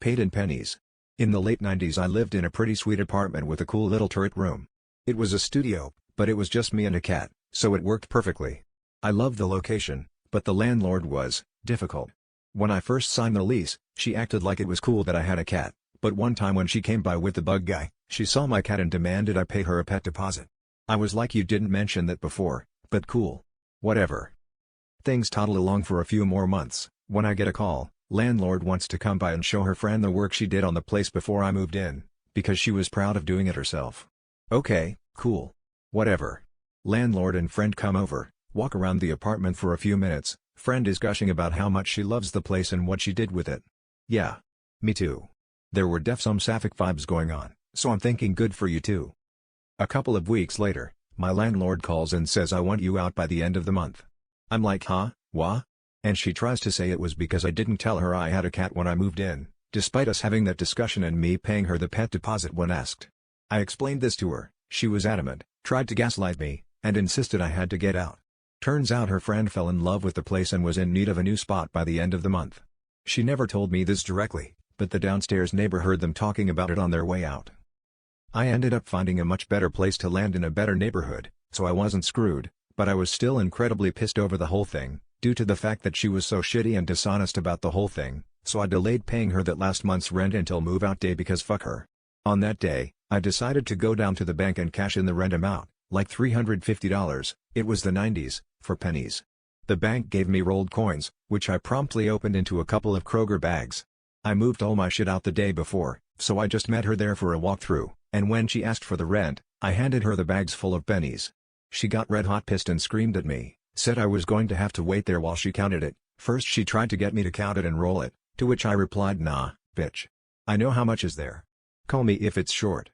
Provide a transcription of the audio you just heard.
Paid in pennies. In the late 90s I lived in a pretty sweet apartment with a cool little turret room. It was a studio, but it was just me and a cat, so it worked perfectly. I loved the location, but the landlord was difficult. When I first signed the lease, she acted like it was cool that I had a cat, but one time when she came by with the bug guy, she saw my cat and demanded I pay her a pet deposit. I was like, you didn't mention that before, but cool. Whatever. Things toddle along for a few more months, when I get a call. Landlord wants to come by and show her friend the work she did on the place before I moved in, because she was proud of doing it herself. Okay, cool. Whatever. Landlord and friend come over, walk around the apartment for a few minutes. Friend is gushing about how much she loves the place and what she did with it. Yeah. Me too. There were some sapphic vibes going on, so I'm thinking good for you too. A couple of weeks later, my landlord calls and says I want you out by the end of the month. I'm like, huh, wha? And she tries to say it was because I didn't tell her I had a cat when I moved in, despite us having that discussion and me paying her the pet deposit when asked. I explained this to her, she was adamant, tried to gaslight me, and insisted I had to get out. Turns out her friend fell in love with the place and was in need of a new spot by the end of the month. She never told me this directly, but the downstairs neighbor heard them talking about it on their way out. I ended up finding a much better place to land in a better neighborhood, so I wasn't screwed, but I was still incredibly pissed over the whole thing, due to the fact that she was so shitty and dishonest about the whole thing, so I delayed paying her that last month's rent until move-out day because fuck her. On that day, I decided to go down to the bank and cash in the rent amount, like $350, it was the 90s, for pennies. The bank gave me rolled coins, which I promptly opened into a couple of Kroger bags. I moved all my shit out the day before, so I just met her there for a walkthrough, and when she asked for the rent, I handed her the bags full of pennies. She got red hot pissed and screamed at me, said I was going to have to wait there while she counted it. First she tried to get me to count it and roll it, to which I replied, nah, bitch. I know how much is there. Call me if it's short.